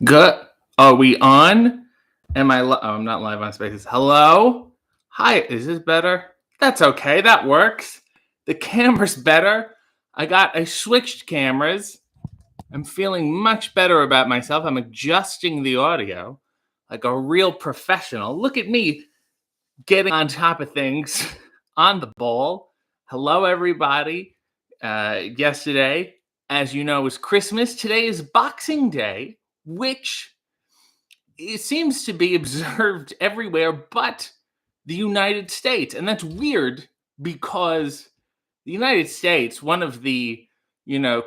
Good. Are we on? I'm not live on Spaces. Hello? Hi. Is this better? That's okay. That works. The camera's better. I switched cameras. I'm feeling much better about myself. I'm adjusting the audio like a real professional. Look at me getting on top of things on the ball. Hello, everybody. Yesterday, as you know, was Christmas. Today is Boxing Day, which it seems to be observed everywhere but the United States. And that's weird because the United States, one of the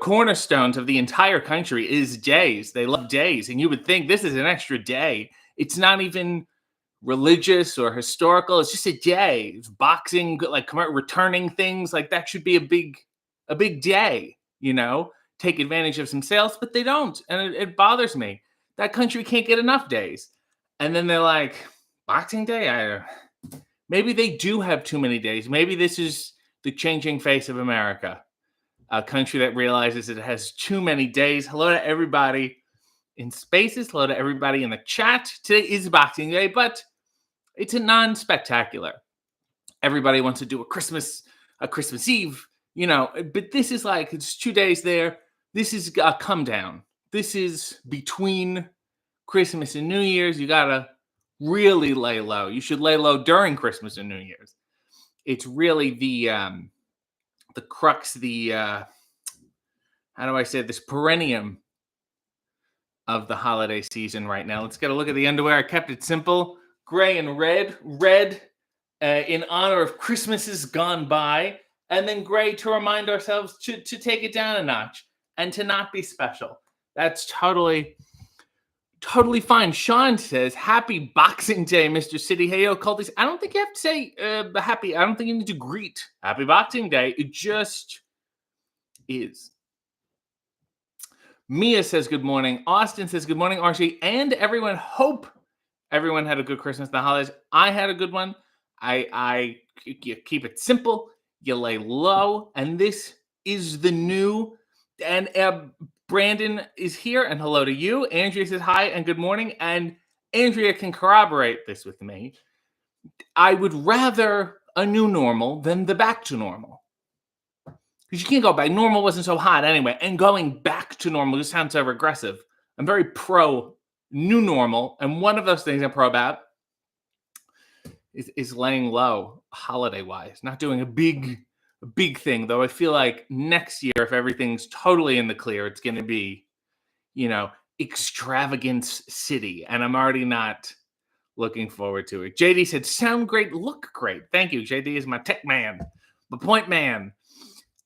cornerstones of the entire country is days. They love days. And you would think this is an extra day. It's not even religious or historical. It's just a day. It's boxing, like returning things, like that should be a big day, take advantage of some sales, but they don't. And it bothers me. That country can't get enough days. And then they're like, Boxing Day? Maybe they do have too many days. Maybe this is the changing face of America, a country that realizes it has too many days. Hello to everybody in Spaces. Hello to everybody in the chat. Today is Boxing Day, but it's a non-spectacular. Everybody wants to do a Christmas Eve, but this is like, it's 2 days there. This is a come down. This is between Christmas and New Year's. You gotta really lay low. You should lay low during Christmas and New Year's. It's really the crux, how do I say this, perennium of the holiday season right now. Let's get a look at the underwear. I kept it simple, gray and red. Red in honor of Christmases gone by, and then gray to remind ourselves to take it down a notch and to not be special. That's totally fine. Sean says, Happy Boxing Day, Mr. City. Hey, occultist. I don't think you have to say happy. I don't think you need to greet Happy Boxing Day. It just is. Mia says, good morning. Austin says, good morning, Archie. And everyone, hope everyone had a good Christmas in the holidays. I had a good one. You keep it simple. You lay low. And this is the new. And Brandon is here, and hello to you. Andrea says hi and good morning, and Andrea can corroborate this with me. I would rather a new normal than the back to normal. Because you can't go back. Normal wasn't so hot anyway, and going back to normal just sounds so regressive. I'm very pro new normal, and one of those things I'm pro about is laying low holiday-wise, not doing a big thing, though I feel like next year, if everything's totally in the clear, it's going to be, extravagance city. And I'm already not looking forward to it. JD said, sound great, look great. Thank you. JD is my tech man, the point man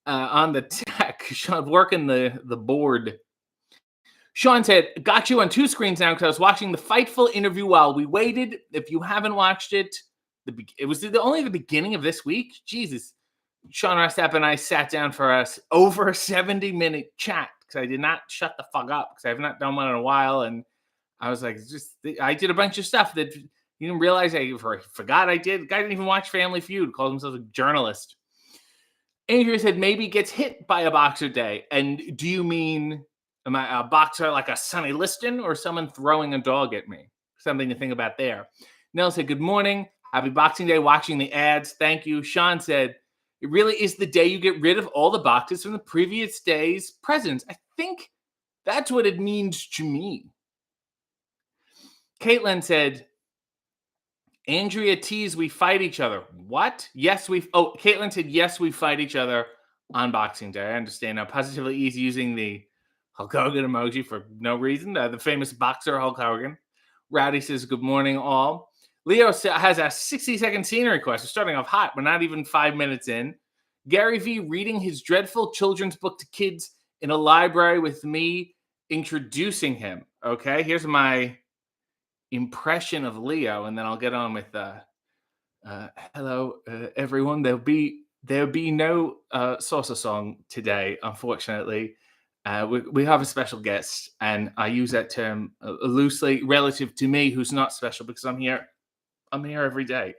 on the tech. Sean, working the board. Sean said, got you on two screens now because I was watching the Fightful interview while we waited. If you haven't watched it, it was only the beginning of this week. Jesus. Sean Restap and I sat down for us over a 70-minute chat because I did not shut the fuck up because I have not done one in a while. And I was like, I did a bunch of stuff that you didn't realize I forgot I did. The guy didn't even watch Family Feud, called himself a journalist. Andrea said, maybe gets hit by a boxer day. And do you mean am I a boxer like a Sonny Liston or someone throwing a dog at me? Something to think about there. Nell said, good morning. Happy Boxing Day, watching the ads. Thank you. Sean said, it really is the day you get rid of all the boxes from the previous day's presents. I think that's what it means to me. Caitlin said, Andrea teased we fight each other. What? Caitlin said, yes, we fight each other on Boxing Day. I understand now. Positively easy using the Hulk Hogan emoji for no reason. The famous boxer Hulk Hogan. Rowdy says, good morning, all. Leo has a 60-second scene request. We're starting off hot. We're not even 5 minutes in. Gary V reading his dreadful children's book to kids in a library with me introducing him. Okay, here's my impression of Leo, and then I'll get on with hello, everyone. There'll be no salsa song today, unfortunately. We have a special guest, and I use that term loosely relative to me, who's not special because I'm here every day.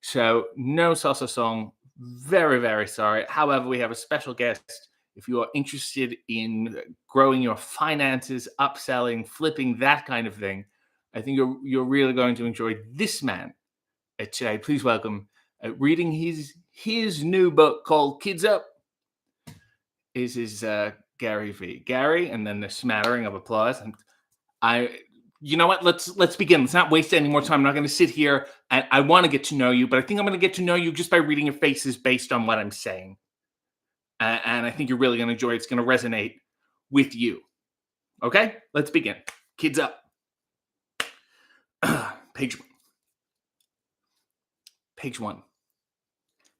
So no salsa song. Very, very sorry. However, we have a special guest if you are interested in growing your finances, upselling, flipping, that kind of thing, I think you're really going to enjoy this man today. Please welcome, reading his new book called Kids Up, is his Gary V. Gary, and then the smattering of applause. And you know what? Let's begin. Let's not waste any more time. I'm not going to sit here, and I want to get to know you, but I think I'm going to get to know you just by reading your faces based on what I'm saying. And I think you're really going to enjoy it. It's going to resonate with you. Okay? Let's begin. Kids Up. Page 1. Page 1.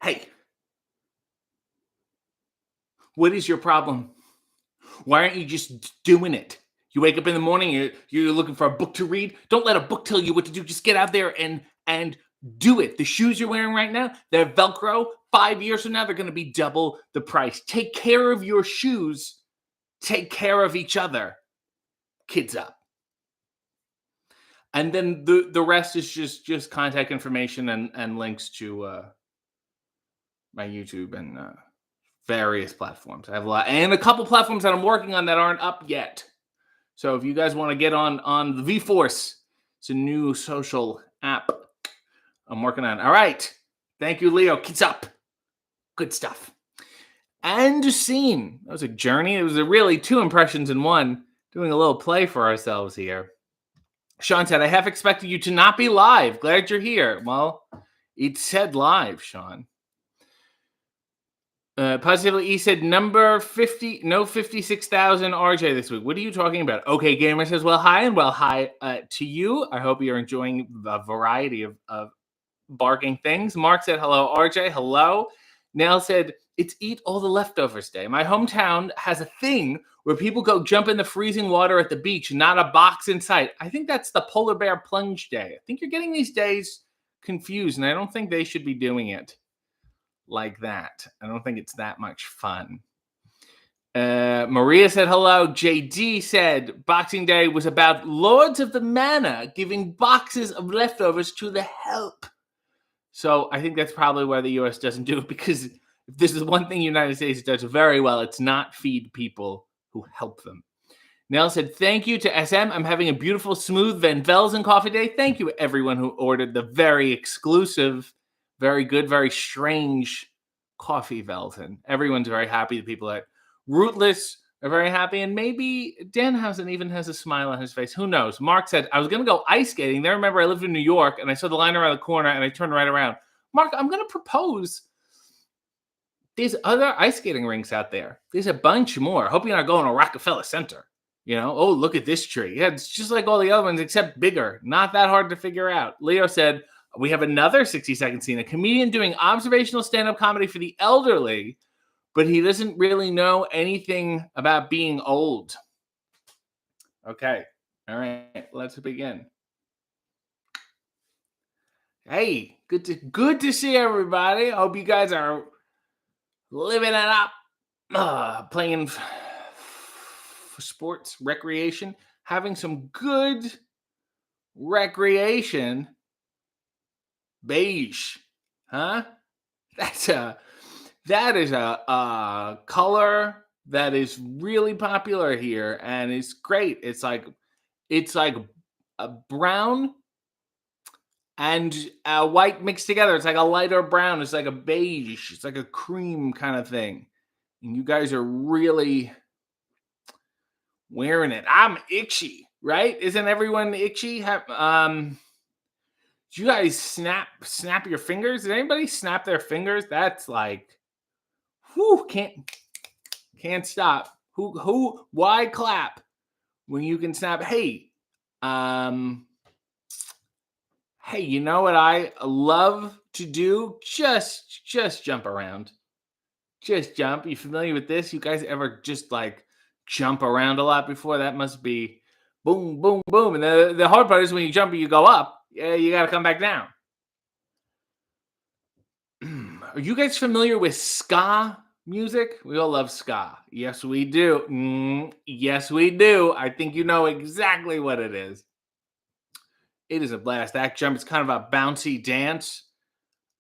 Hey, what is your problem? Why aren't you just doing it? You wake up in the morning, you're looking for a book to read. Don't let a book tell you what to do. Just get out there and do it. The shoes you're wearing right now, they're Velcro. 5 years from now, they're going to be double the price. Take care of your shoes. Take care of each other. Kids Up. And then the rest is just contact information and links to my YouTube and various platforms. I have a lot, and a couple platforms that I'm working on that aren't up yet. So if you guys want to get on the V-Force, it's a new social app I'm working on. All right. Thank you, Leo. Kids Up. Good stuff. And scene. That was a journey. It was really 2 impressions in one. Doing a little play for ourselves here. Sean said, I half expected you to not be live. Glad you're here. Well, it said live, Sean. Positively, he said number 50, no 56,000 RJ this week. What are you talking about? Okay, Gamer says, well, hi to you. I hope you're enjoying the variety of barking things. Mark said, hello, RJ. Hello. Nell said, it's eat all the leftovers day. My hometown has a thing where people go jump in the freezing water at the beach, not a box in sight. I think that's the polar bear plunge day. I think you're getting these days confused, and I don't think they should be doing it like that. I don't think it's that much fun. Maria said hello. JD said Boxing Day was about Lords of the Manor giving boxes of leftovers to the help. So I think that's probably why the U.S. doesn't do it, because if this is one thing the United States does very well, it's not feed people who help them. Nell said, thank you to SM. I'm having a beautiful, smooth Van Velzen coffee day. Thank you, everyone who ordered the very exclusive, very good, very strange coffee Velzen. Everyone's very happy. The people at Rootless are very happy. And maybe Danhausen even has a smile on his face. Who knows? Mark said, I was going to go ice skating. Then remember, I lived in New York, and I saw the line around the corner, and I turned right around. Mark, I'm going to propose. There's other ice skating rinks out there. There's a bunch more. I hope you're not going to Rockefeller Center. You know, oh, look at this tree. Yeah, it's just like all the other ones, except bigger. Not that hard to figure out. Leo said, we have another 60-second scene. A comedian doing observational stand-up comedy for the elderly, but he doesn't really know anything about being old. Okay. All right. Let's begin. Hey, good to see everybody. I hope you guys are living it up, playing sports, recreation, having some good recreation. Beige, huh? That is a color that is really popular here, and it's great. It's like a brown and white mixed together. It's like a lighter brown. It's like a beige. It's like a cream kind of thing. And you guys are really wearing it. I'm itchy, right? Isn't everyone itchy? Do you guys snap your fingers? Did anybody snap their fingers? That's like, whoo, can't stop. Why clap when you can snap? Hey, hey, you know what I love to do? Just jump around. Just jump. You familiar with this? You guys ever just like jump around a lot before? That must be boom, boom, boom. And the hard part is when you jump and you go up, yeah, you got to come back down. Are you guys familiar with ska music? We all love ska. Yes, we do. Yes, we do. I think you know exactly what it is. It is a blast. That jump is kind of a bouncy dance.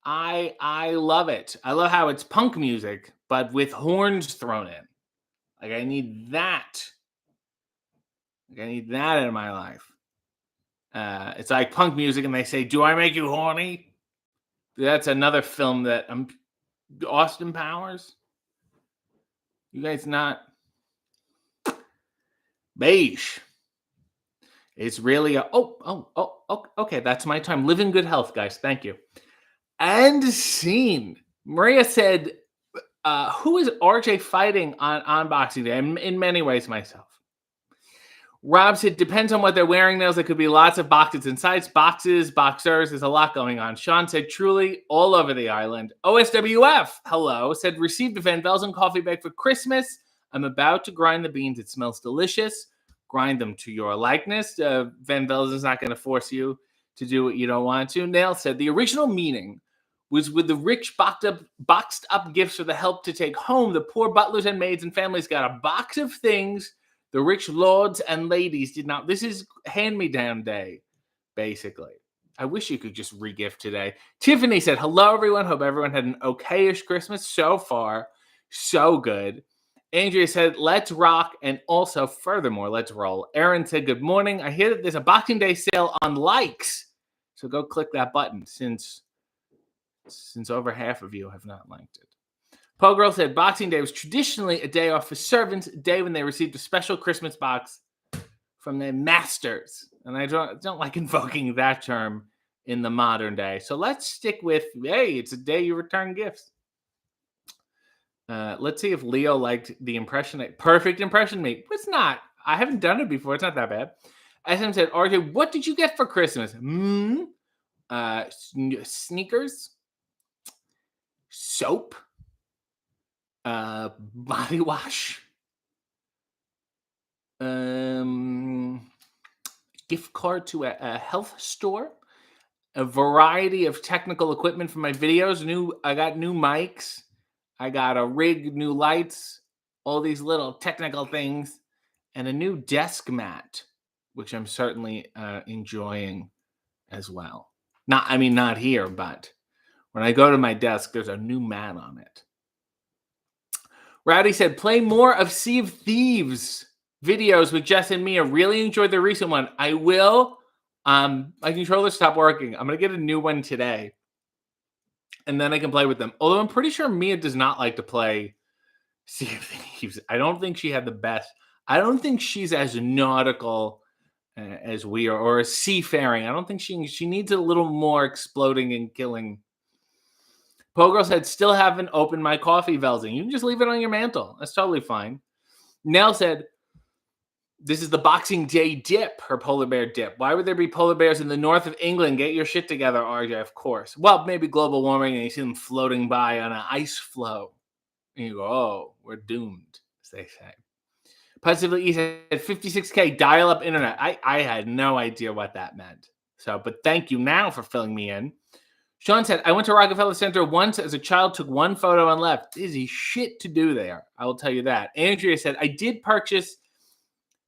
I love it. I love how it's punk music, but with horns thrown in. Like, I need that. Like, I need that in my life. It's like punk music, and they say, "Do I make you horny?" That's another film that Austin Powers. You guys not beige. It's really okay. That's my time. Live in good health, guys. Thank you. And scene. Maria said, "Who is RJ fighting on Boxing Day?" In many ways, myself. Rob said, "Depends on what they're wearing, Nails. There could be lots of boxes inside, boxes, boxers. There's a lot going on." Sean said, "Truly all over the island." OSWF, hello, said, "Received a Van Velzen coffee bag for Christmas. I'm about to grind the beans. It smells delicious. Grind them to your likeness." Van Velzen's not going to force you to do what you don't want to. Nail said, "The original meaning was with the rich boxed up gifts for the help to take home. The poor butlers and maids and families got a box of things the rich lords and ladies did not." This is hand-me-down day, basically. I wish you could just regift today. Tiffany said, "Hello, everyone. Hope everyone had an okay-ish Christmas so far. So good." Andrea said, "Let's rock, and also, furthermore, let's roll." Aaron said, "Good morning. I hear that there's a Boxing Day sale on likes, so go click that button since over half of you have not liked it." Poe Girl said, "Boxing Day was traditionally a day off for servants, a day when they received a special Christmas box from their masters." And I don't like invoking that term in the modern day. So let's stick with, hey, it's a day you return gifts. Let's see if Leo liked the impression. Perfect impression, mate. It's not. I haven't done it before. It's not that bad. SM said, "RJ, what did you get for Christmas?" Sneakers, soap, body wash, gift card to a health store, a variety of technical equipment for my videos. I got new mics, I got a rig, new lights, all these little technical things, and a new desk mat, which I'm certainly enjoying as well. Not here, but when I go to my desk, there's a new mat on it. Rowdy said, "Play more of Sea of Thieves videos with Jess and Mia. Really enjoyed the recent one." I will. My controller stopped working. I'm going to get a new one today, and then I can play with them. Although I'm pretty sure Mia does not like to play Sea of Thieves. I don't think she had the best. I don't think she's as nautical as we are, or as seafaring. I don't think she needs a little more exploding and killing. Pogirl said, "Still haven't opened my coffee, Velzing. You can just leave it on your mantle. That's totally fine." Nell said, "This is the Boxing Day dip, her polar bear dip. Why would there be polar bears in the north of England? Get your shit together, RJ." Of course. Well, maybe global warming, and you see them floating by on an ice floe. And you go, "Oh, we're doomed," as they say. Positively E said, 56K dial-up internet. I had no idea what that meant. But thank you now for filling me in. Sean said, "I went to Rockefeller Center once as a child, took one photo and left. Busy shit to do there. I will tell you that." Andrea said, "I did purchase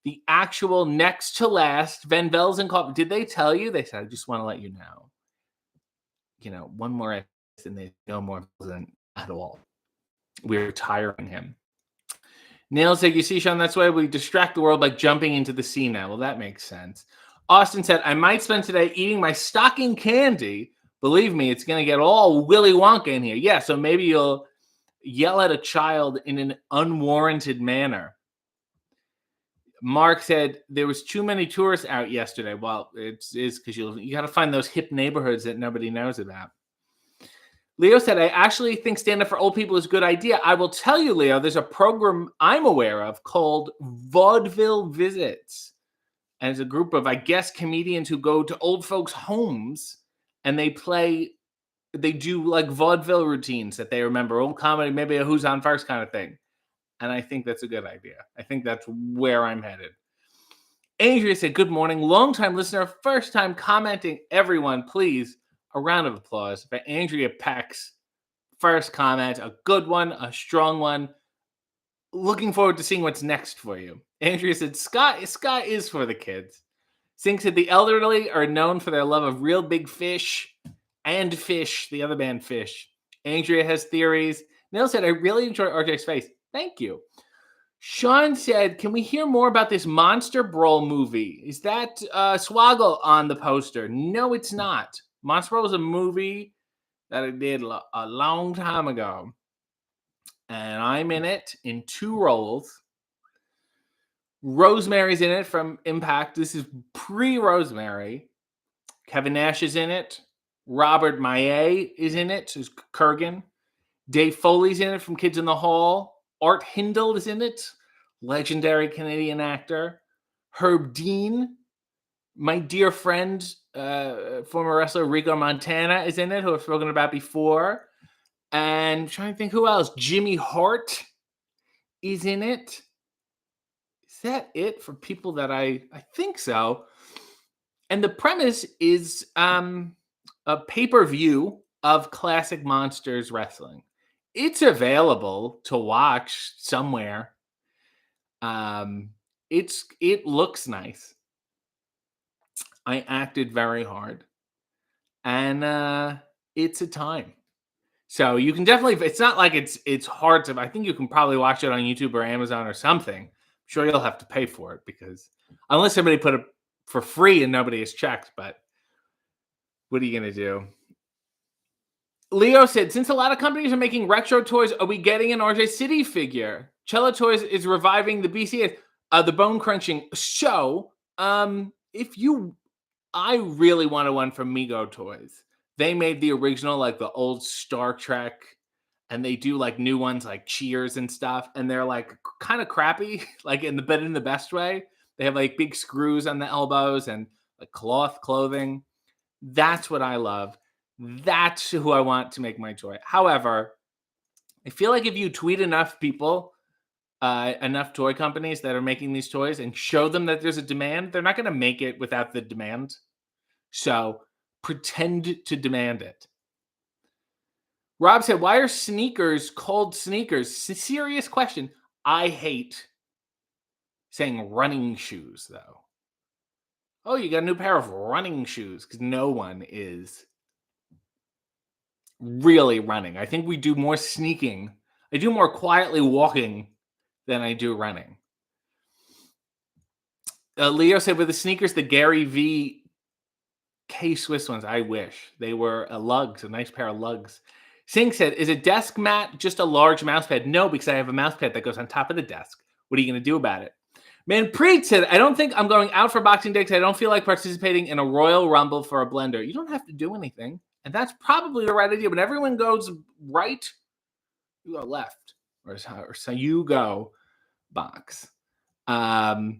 the actual next to last Van Velzen coffee." Did they tell you? They said, "I just want to let you know. One more and there's no more Velzen at all. We're retiring him." Neil said, "You see, Sean, that's why we distract the world by jumping into the sea now." Well, that makes sense. Austin said, "I might spend today eating my stocking candy. Believe me, it's going to get all Willy Wonka in here." Yeah, so maybe you'll yell at a child in an unwarranted manner. Mark said, "There was too many tourists out yesterday." Well, it is because you got to find those hip neighborhoods that nobody knows about. Leo said, "I actually think stand-up for old people is a good idea. I will tell you, Leo, there's a program I'm aware of called Vaudeville Visits. And it's a group of, I guess, comedians who go to old folks' homes and they do like vaudeville routines that they remember, old comedy, maybe a Who's On First kind of thing. And I think that's a good idea. I think that's where I'm headed." Andrea said, "Good morning. Long-time listener, first-time commenting. Everyone, please, a round of applause for Andrea Peck's first comment. A good one, a strong one. Looking forward to seeing what's next for you." Andrea said, Scott is for the kids." Sink said, "The elderly are known for their love of Real Big Fish and Fish, the other band Fish." Andrea has theories. Neil said, "I really enjoy RJ's face." Thank you. Sean said, "Can we hear more about this Monster Brawl movie? Is that Swoggle on the poster?" No, it's not. Monster Brawl is a movie that I did a long time ago, and I'm in it in 2 roles. Rosemary's in it from Impact. This is pre-Rosemary. Kevin Nash is in it. Robert Maillet is in it. Who's Kurgan. Dave Foley's in it from Kids in the Hall. Art Hindle is in it. Legendary Canadian actor. Herb Dean, my dear friend, former wrestler Rico Montana is in it, who I've spoken about before. And I'm trying to think who else. Jimmy Hart is in it. Is that it for people that I think so? And the premise is a pay-per-view of classic Monsters wrestling. It's available to watch somewhere. It looks nice. I acted very hard, and it's a time. So you can definitely. It's not like it's hard to. I think you can probably watch it on YouTube or Amazon or something. I'm sure you'll have to pay for it because unless somebody put it for free and nobody has checked. But what are you gonna do? Leo said, since a lot of companies are making retro toys, are we getting an RJ City figure? Cello Toys is reviving the BCS, the bone crunching show. I really wanted one from Mego Toys. They made the original, like the old Star Trek, and they do like new ones like Cheers and stuff, and they're like kind of crappy, like in the best way. They have like big screws on the elbows and like cloth clothing. That's what I love. That's who I want to make my toy. However, I feel like if you tweet enough people, enough toy companies that are making these toys and show them that there's a demand, they're not going to make it without the demand. So pretend to demand it. Rob said, why are sneakers called sneakers? Serious question. I hate saying running shoes, though. Oh, you got a new pair of running shoes because no one is really running. I think we do more sneaking. I do more quietly walking than I do running. Leo said, with the sneakers, the Gary V K-Swiss ones, I wish. They were lugs, a nice pair of lugs. Singh said, is a desk mat just a large mouse pad? No, because I have a mouse pad that goes on top of the desk. What are you going to do about it? Manpreet said, I don't think I'm going out for Boxing Day because I don't feel like participating in a Royal Rumble for a blender. You don't have to do anything. And that's probably the right idea. When everyone goes right, you go left. Or so you go box. Nail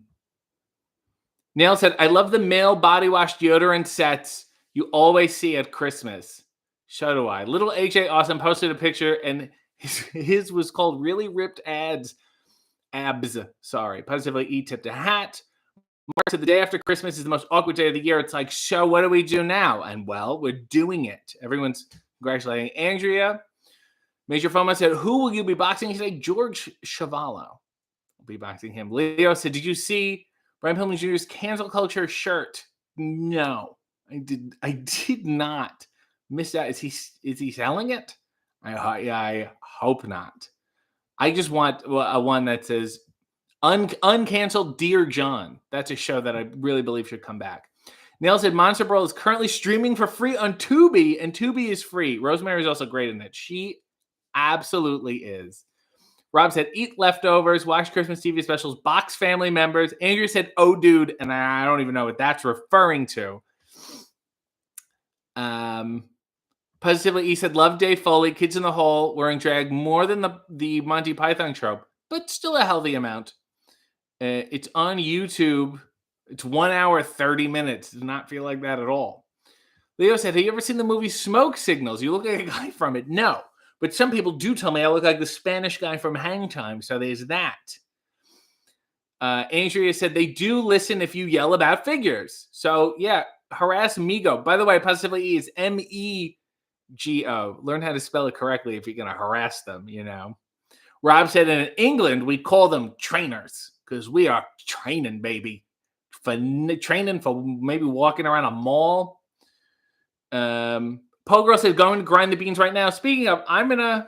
said, I love the male body wash deodorant sets you always see at Christmas. So do I. Little AJ Awesome posted a picture, and his was called Really Ripped Abs. Sorry. Positively E tipped a hat. Mark said, the day after Christmas is the most awkward day of the year. It's like, so what do we do now? And well, we're doing it. Everyone's congratulating Andrea. Major Foma said, who will you be boxing today? George Chavallo. I'll be boxing him. Leo said, did you see Brian Pillman Jr.'s cancel culture shirt? No, I did not miss that. Is he selling it? I hope not. I just want a one that says uncanceled Dear John. That's a show that I really believe should come back. Nail said Monster Brawl is currently streaming for free on Tubi, and Tubi is free. Rosemary is also great in it. She absolutely is. Rob said, eat leftovers, watch Christmas TV specials, box family members. Andrew said, oh, dude, and I don't even know what that's referring to. Positively, he said, love Dave Foley, Kids in the Hole, wearing drag more than the Monty Python trope, but still a healthy amount. It's on YouTube. It's 1 hour, 30 minutes. Does not feel like that at all. Leo said, have you ever seen the movie Smoke Signals? You look like a guy from it. No. But some people do tell me I look like the Spanish guy from Hang Time, so there's that. Andrea said they do listen if you yell about figures. So, yeah, harass Mego. By the way, Positively E is M-E-G-O. Learn how to spell it correctly if you're going to harass them, you know. Rob said in England, we call them trainers because we are training, baby. Training for maybe walking around a mall. Pogirl says, going to grind the beans right now. Speaking of, I'm going to...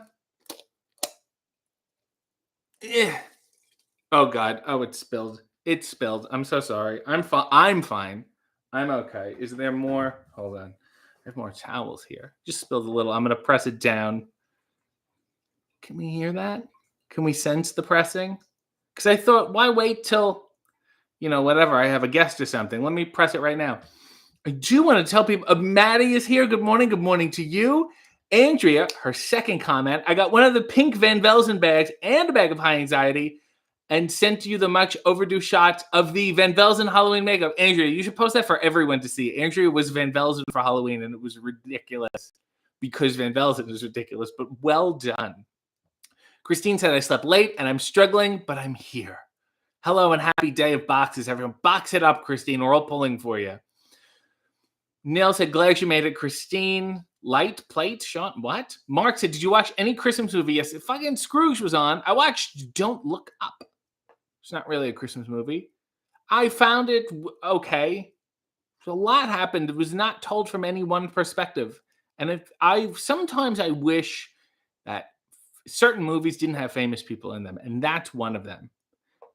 Oh God. Oh, it spilled. It spilled. I'm so sorry. I'm fine. I'm fine. I'm okay. Is there more? Hold on. I have more towels here. Just spilled a little. I'm gonna press it down. Can we hear that? Can we sense the pressing? Because I thought, why wait till whatever? I have a guest or something. Let me press it right now. I do want to tell people, Maddie is here. Good morning. Good morning to you. Andrea, her second comment. I got one of the pink Van Velzen bags and a bag of high anxiety and sent you the much overdue shots of the Van Velzen Halloween makeup. Andrea, you should post that for everyone to see. Andrea was Van Velzen for Halloween, and it was ridiculous because Van Velzen is ridiculous, but well done. Christine said, I slept late and I'm struggling, but I'm here. Hello and happy day of boxes, everyone. Box it up, Christine. We're all pulling for you. Neil said, glad you made it, Christine. Light plate, Sean. What? Mark said, did you watch any Christmas movie? Yes, fucking Scrooge was on. I watched Don't Look Up. It's not really a Christmas movie. I found it okay. A lot happened. It was not told from any one perspective. And sometimes I wish that certain movies didn't have famous people in them. And that's one of them.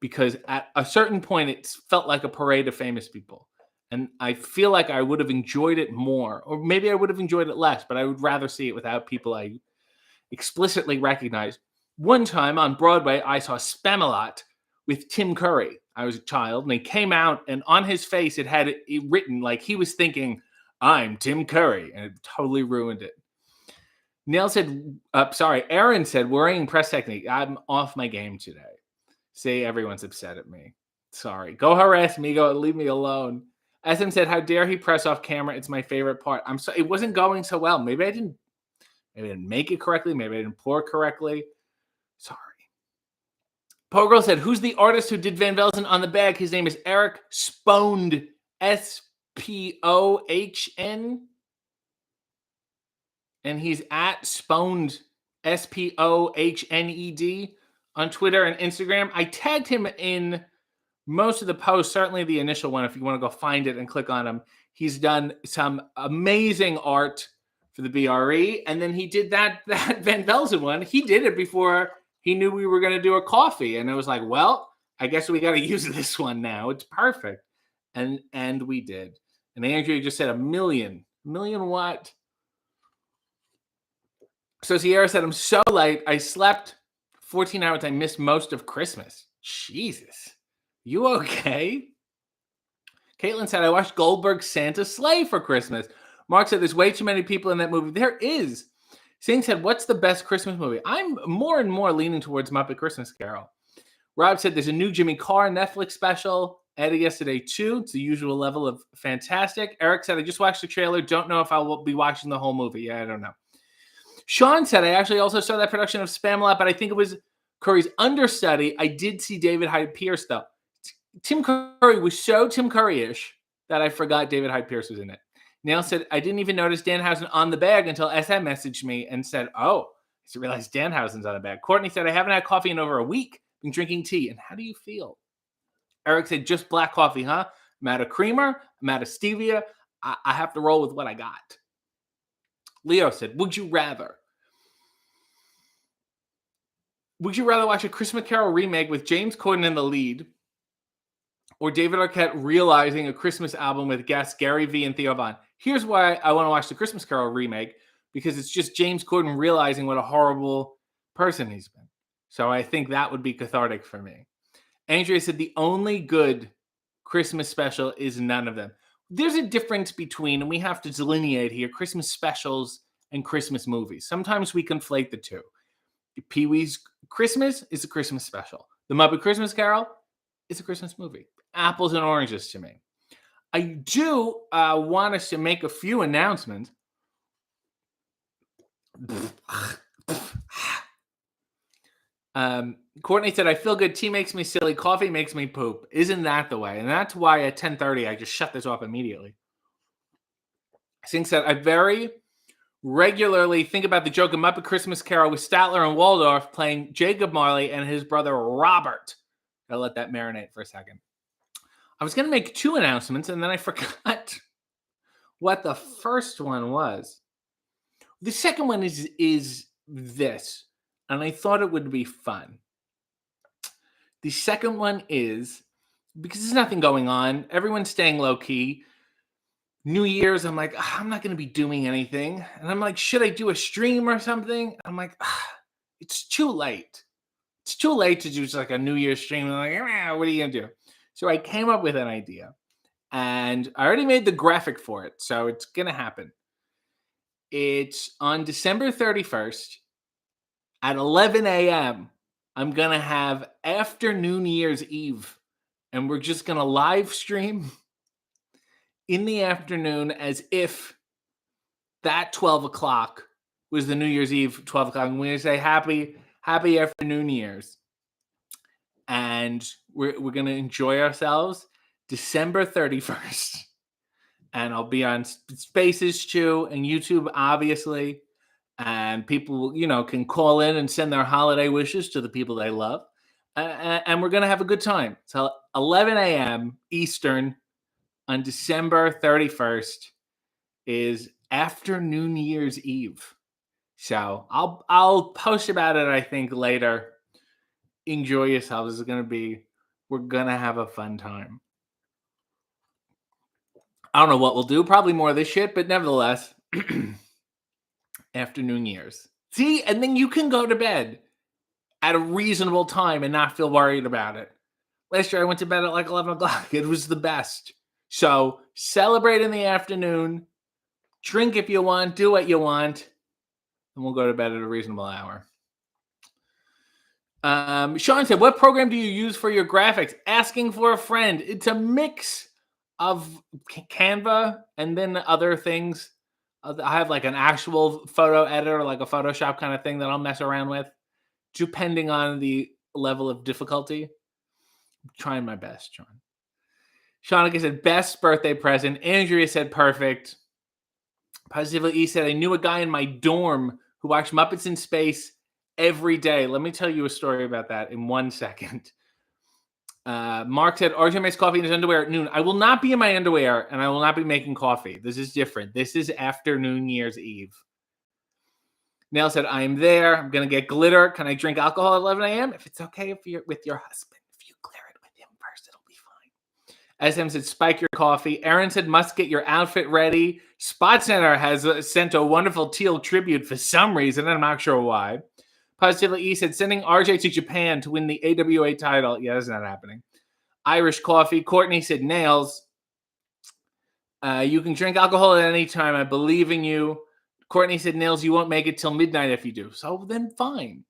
Because at a certain point, it felt like a parade of famous people. And I feel like I would have enjoyed it more, or maybe I would have enjoyed it less, but I would rather see it without people I explicitly recognize. One time on Broadway, I saw Spamalot with Tim Curry. I was a child, and he came out, and on his face, it had it written like he was thinking, I'm Tim Curry, and it totally ruined it. Neil said, Aaron said, worrying press technique. I'm off my game today. See, everyone's upset at me. Sorry. Go harass me. Go leave me alone. SM said, how dare he press off camera? It's my favorite part. It wasn't going so well. Maybe I didn't make it correctly. Maybe I didn't pour correctly. Sorry. Pogirl said, who's the artist who did Van Velzen on the bag? His name is Eric Spohn. Spohn. And he's at Spohned. Spohned on Twitter and Instagram. I tagged him in most of the posts, certainly the initial one, if you want to go find it and click on him. He's done some amazing art for the BRE, and then he did that Van Velzen one. He did it before he knew we were going to do a coffee, and it was like, well, I guess we got to use this one now. It's perfect, and we did. And Andrea just said a million what? So Sierra said, I'm so late. I slept 14 hours. I missed most of Christmas. Jesus. You okay? Caitlin said, I watched Goldberg's Santa's Sleigh for Christmas. Mark said, there's way too many people in that movie. There is. Singh said, what's the best Christmas movie? I'm more and more leaning towards Muppet Christmas Carol. Rob said, there's a new Jimmy Carr Netflix special. Added yesterday, too. It's the usual level of fantastic. Eric said, I just watched the trailer. Don't know if I will be watching the whole movie. Yeah, I don't know. Sean said, I actually also saw that production of Spamalot, but I think it was Curry's understudy. I did see David Hyde Pierce, though. Tim Curry was so Tim Curry-ish that I forgot David Hyde Pierce was in it. Neil said, I didn't even notice Danhausen on the bag until SM messaged me and said, oh, I just realized Danhausen's on the bag. Courtney said, I haven't had coffee in over a week. Been drinking tea. And how do you feel? Eric said, just black coffee, huh? I'm out of creamer. I'm out of stevia. I have to roll with what I got. Leo said, would you rather watch a Christmas Carol remake with James Corden in the lead, or David Arquette realizing a Christmas album with guests Gary Vee and Theo Von? Here's why I want to watch the Christmas Carol remake, because it's just James Corden realizing what a horrible person he's been. So I think that would be cathartic for me. Andrea said the only good Christmas special is none of them. There's a difference between, and we have to delineate here, Christmas specials and Christmas movies. Sometimes we conflate the two. Pee-wee's Christmas is a Christmas special. The Muppet Christmas Carol is a Christmas movie. Apples and oranges to me. I do want us to make a few announcements. Courtney said, I feel good. Tea makes me silly. Coffee makes me poop. Isn't that the way? And that's why at 10:30, I just shut this off immediately. Singh said, I very regularly think about the joke of Muppet Christmas Carol with Statler and Waldorf playing Jacob Marley and his brother Robert. I'll let that marinate for a second. I was going to make two announcements, and then I forgot what the first one was. The second one is this, and I thought it would be fun. The second one is because there's nothing going on. Everyone's staying low key. New Year's, I'm like, I'm not going to be doing anything. And I'm like, should I do a stream or something? I'm like, it's too late. It's too late to do just like a New Year's stream. I'm like, what are you going to do? So I came up with an idea. And I already made the graphic for it. So it's going to happen. It's on December 31st at 11 a.m. I'm going to have after New Year's Eve. And we're just going to live stream in the afternoon as if that 12 o'clock was the New Year's Eve 12 o'clock. And we're going to say happy after New Year's. And we're going to enjoy ourselves December 31st. And I'll be on Spaces too and YouTube, obviously. And people, can call in and send their holiday wishes to the people they love. And we're going to have a good time. So 11 a.m. Eastern on December 31st is after New Year's Eve. So I'll post about it, I think, later. Enjoy yourselves. We're going to have a fun time. I don't know what we'll do. Probably more of this shit, but nevertheless, after New Year's. See, and then you can go to bed at a reasonable time and not feel worried about it. Last year I went to bed at like 11 o'clock. It was the best. So celebrate in the afternoon. Drink if you want. Do what you want. And we'll go to bed at a reasonable hour. Sean said, what program do you use for your graphics? Asking for a friend. It's a mix of Canva and then other things. I have like an actual photo editor, like a Photoshop kind of thing that I'll mess around with, depending on the level of difficulty. I'm trying my best, Sean. Shanika said, best birthday present. Andrea said, perfect. Positively E said, I knew a guy in my dorm who watched Muppets in Space every day. Let me tell you a story about that in 1 second. Mark said, RJ makes coffee in his underwear at noon. I will not be in my underwear, and I will not be making coffee. This is different. This is after New Year's Eve. Nail said, I am there. I'm going to get glitter. Can I drink alcohol at 11 a.m.? If it's okay with your husband. If you clear it with him first, it'll be fine. SM said, spike your coffee. Aaron said, must get your outfit ready. Spot Center has sent a wonderful teal tribute for some reason. I'm not sure why. Positively E said, sending RJ to Japan to win the AWA title. Yeah, that's not happening. Irish coffee. Courtney said, nails. You can drink alcohol at any time. I believe in you. Courtney said, nails, you won't make it till midnight if you do. So then fine.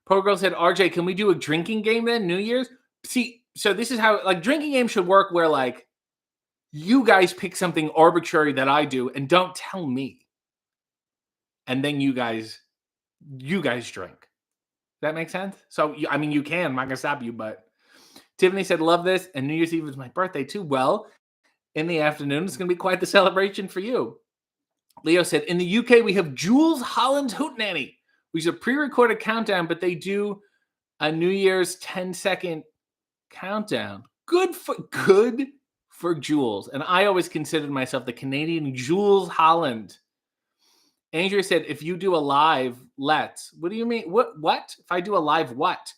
Pro Girl said, RJ, can we do a drinking game then, New Year's? See, so this is how, like, drinking game should work where, like, you guys pick something arbitrary that I do and don't tell me. And then you guys drink. That make sense? So, I mean, you can. I'm not going to stop you, but Tiffany said, love this. And New Year's Eve is my birthday, too. Well, in the afternoon, it's going to be quite the celebration for you. Leo said, in the UK, we have Jules Holland's Hootenanny, which is a pre-recorded countdown, but they do a New Year's 10-second countdown. Good for Jules. And I always considered myself the Canadian Jules Holland. Andrea said, if you do a live, let's. What do you mean? What? If I do a live what?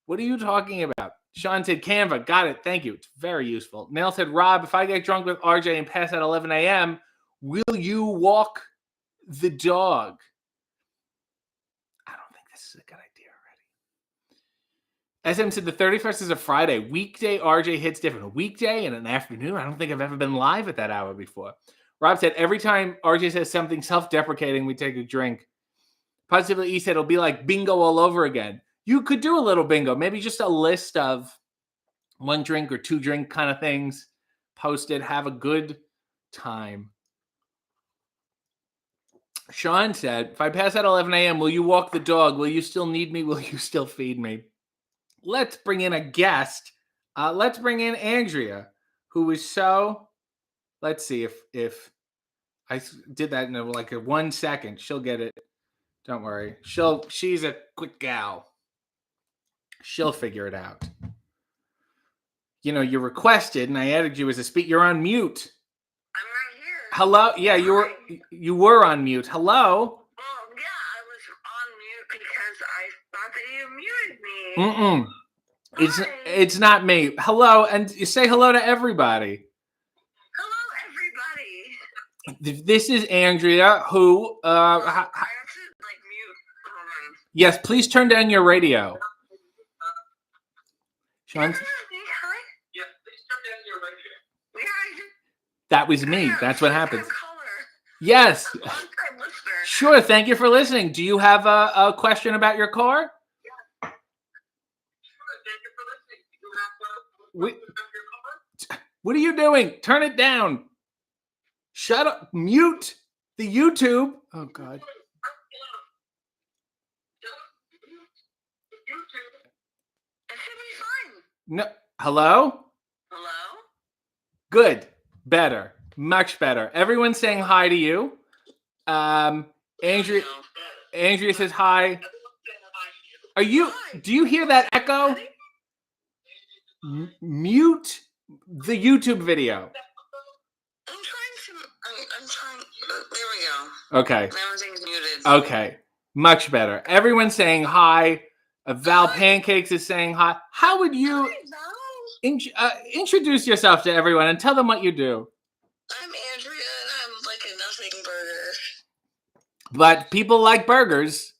What are you talking about? Sean said, Canva. Got it. Thank you. It's very useful. Nell said, Rob, if I get drunk with RJ and pass at 11 a.m., will you walk the dog? I don't think this is a good idea already. SM said, the 31st is a Friday. Weekday RJ hits different. A weekday and an afternoon? I don't think I've ever been live at that hour before. Rob said, every time RJ says something self-deprecating, we take a drink. Positively E said, it'll be like bingo all over again. You could do a little bingo, maybe just a list of 1 drink or 2 drink kind of things. Post it, have a good time. Sean said, if I pass at 11 a.m., will you walk the dog? Will you still need me? Will you still feed me? Let's bring in a guest. Let's bring in Andrea, who is so... Let's see if I did that in like 1 second. She'll get it. Don't worry. She's a quick gal. She'll figure it out. You know, you requested, and I added you as a speaker. You're on mute. I'm right here. Hello? Yeah, you were on mute. Hello? Well, yeah, I was on mute because I thought that you muted me. It's not me. Hello, and say hello to everybody. Hello, everybody. This is Andrea, who I have to mute. yes, please turn down your radio. Sean? Hi. Yeah, please turn down your radio. That was me. That's what happens. Yes. Sure. Thank you for listening. Do you have a question about your car? Yeah. Sure. Thank you for listening. Do you have a question about your car? What are you doing? Turn it down. Shut up. Mute the YouTube. Oh, God. No. Hello? Hello? Good. Better. Much better. Everyone's saying hi to you. Andrea says hi. Do you hear that echo? Mute the YouTube video. I'm trying. There we go. Okay. Everything's muted. Okay. Much better. Everyone's saying hi. Val Pancakes is saying hi. How would you introduce yourself to everyone and tell them what you do? I'm Andrea, and I'm like a nothing burger. But people like burgers.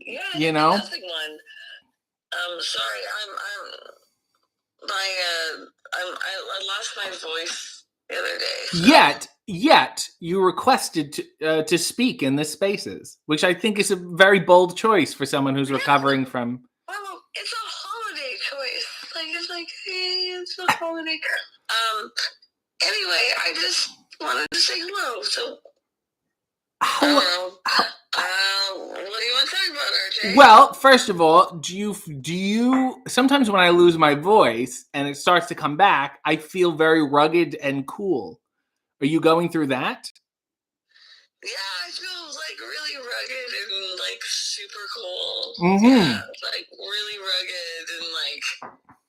Yeah, you know. Nothing one. Sorry, I lost my voice the other day. So. Yet you requested to speak in this spaces, which I think is a very bold choice for someone who's recovering from. Well, it's a holiday choice. It's a holiday. Anyway, I just wanted to say hello. So, what do you want to talk about, RJ? Well, first of all, do you sometimes when I lose my voice and it starts to come back, I feel very rugged and cool. Are you going through that? Yeah, I feel really rugged and super cool. Mm-hmm. Yeah, really rugged and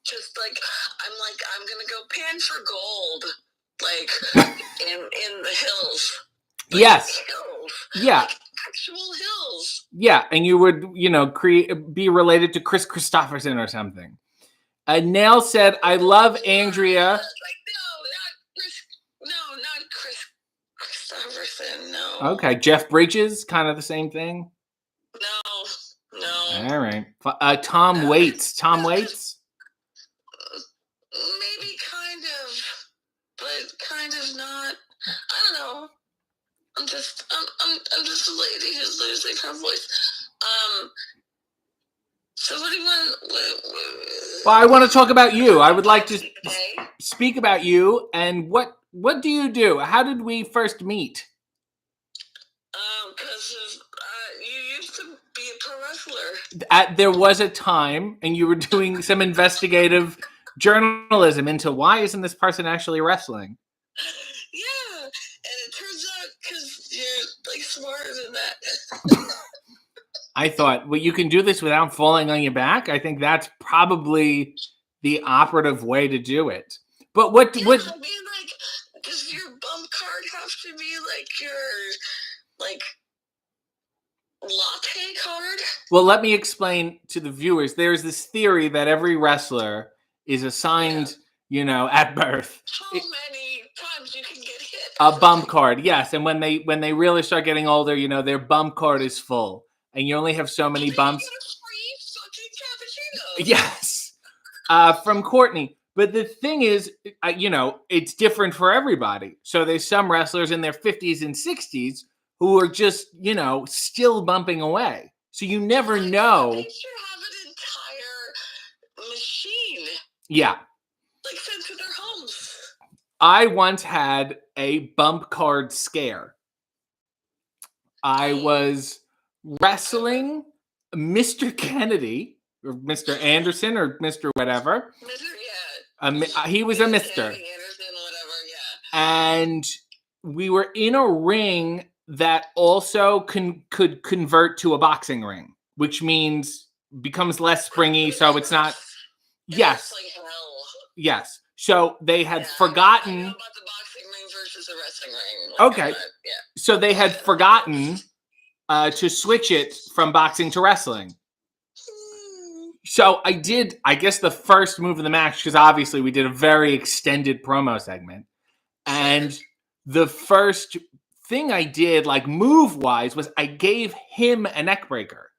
just I'm gonna go pan for gold, in the hills. Yes. Hills. Yeah. Actual hills. Yeah, and you would, be related to Chris Christopherson or something. Nail said, "I love Andrea." No, not Chris Christopherson. No. Okay, Jeff Bridges, kind of the same thing. No. All right. Tom Waits. Tom Waits. Maybe kind of, but kind of not. I don't know. I'm just a lady who's losing her voice. So what do you want? Well, I want to talk about you. I would like to speak about you and what do you do? How did we first meet? Because you used to be a pro wrestler. There was a time, and you were doing some investigative journalism into why isn't this person actually wrestling? Yeah, and it turns out because you're smarter than that. I thought, well, you can do this without falling on your back. I think that's probably the operative way to do it. But what? I mean, does your bump card have to be your latte card? Well, let me explain to the viewers. There's this theory that every wrestler is assigned, at birth. How many times you can get hit? A bump card, yes. And when they really start getting older, their bump card is full, and you only have so many bumps. You get a free fucking cappuccino. Yes, from Courtney. But the thing is, it's different for everybody. So there's some wrestlers in their 50s and 60s who are just, still bumping away. So you never know. They should have an entire machine. Yeah. Sent to their homes. I once had a bump card scare. I was wrestling Mr. Kennedy, or Mr. Anderson, or Mr. whatever. He was a Mr. Anderson, whatever, yeah. And we were in a ring that also could convert to a boxing ring, which means becomes less springy, so it's not. Yes. Yes. So they had forgotten. I know about the boxing ring versus the wrestling ring. Okay. So they had forgotten to switch it from boxing to wrestling. So I did, I guess, the first move of the match, because obviously we did a very extended promo segment. And the first thing I did, like move-wise, was I gave him a neck breaker.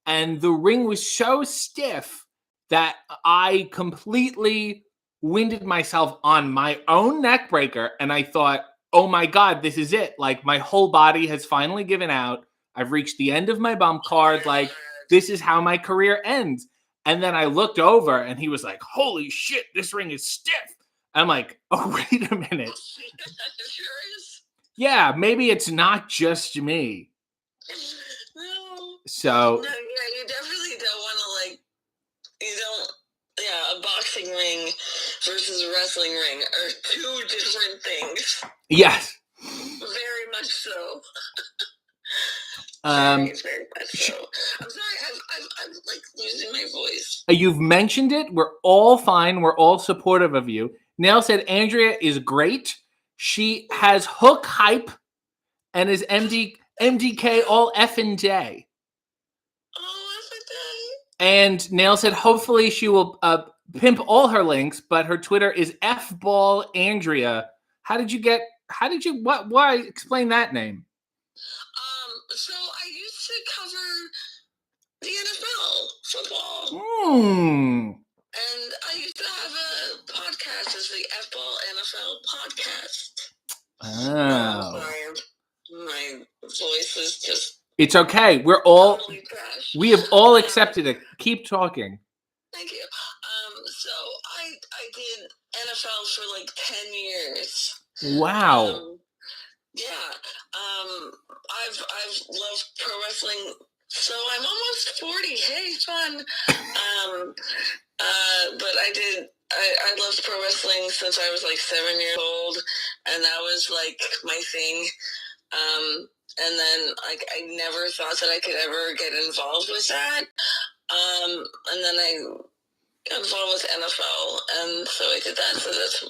And the ring was so stiff that I completely winded myself on my own neck breaker. And I thought, oh my God, this is it. Like, my whole body has finally given out. I've reached the end of my bump card. Like, this is how my career ends. And then I looked over and he was like, holy shit, this ring is stiff. I'm like, oh, wait a minute. It sure is. Yeah, maybe it's not just me. No. So. No, yeah, you definitely don't want to, like, a boxing ring versus a wrestling ring are two different things. Yes. Very much so. Very much so. I'm sorry, I'm like losing my voice. You've mentioned it. We're all fine. We're all supportive of you. Nell said Andrea is great. She has hook hype and is MDK all effing day. Oh, effing day. And Nell said hopefully she will pimp all her links, but her Twitter is fballandrea. Why explain that name? So I used to cover the NFL football. And I used to have a podcast as the F-Ball NFL podcast. Oh. Sorry. My voice is just... It's okay. We have all accepted it. Keep talking. Thank you. So I did NFL for like 10 years. Wow. Yeah. I've loved pro wrestling. So I'm almost 40. Hey, fun. But I loved pro wrestling since I was like 7 years old, and that was like my thing. And then like I never thought that I could ever get involved with that. And then I got involved with NFL, and so I did that. So that's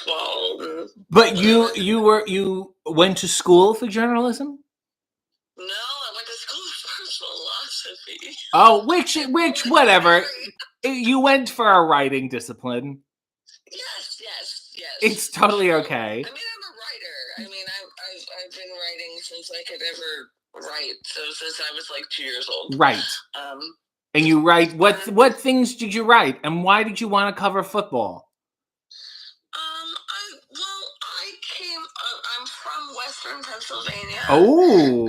F-ball. But you went to school for journalism? No, I went to school for philosophy. Oh, which whatever. You went for a writing discipline. Yes. It's totally okay. I mean, I'm a writer. I mean, I've been writing since I could ever write. So since I was like 2 years old. Right. And you write what things did you write, and why did you want to cover football? I'm from Western Pennsylvania. Oh.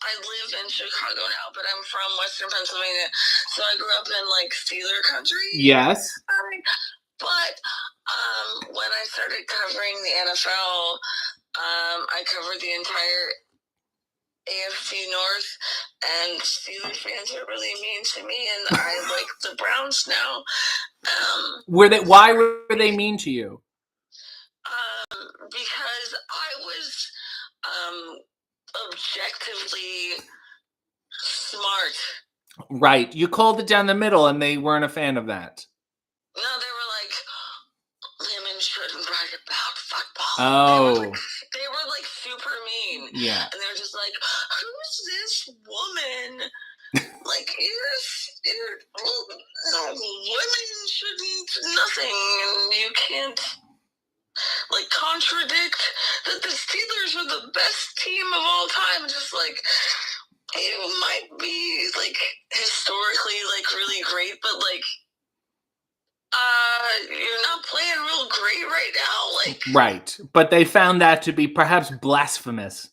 I live in Chicago now, but I'm from Western Pennsylvania. So I grew up in like Steeler country. Yes. But when I started covering the NFL, I covered the entire AFC North, and Steelers fans are really mean to me, and I like the Browns now. Why were they mean to you? Because I was objectively smart. Right. You called it down the middle, and they weren't a fan of that. No, they were like, women shouldn't write about football. Oh. They were like super mean. Yeah. And they were just like, who's this woman? Like, women shouldn't nothing, and you can't like contradict that the Steelers are the best team of all time. Just like, it might be like historically like really great, but like you're not playing real great right now. Like, right. But they found that to be perhaps blasphemous.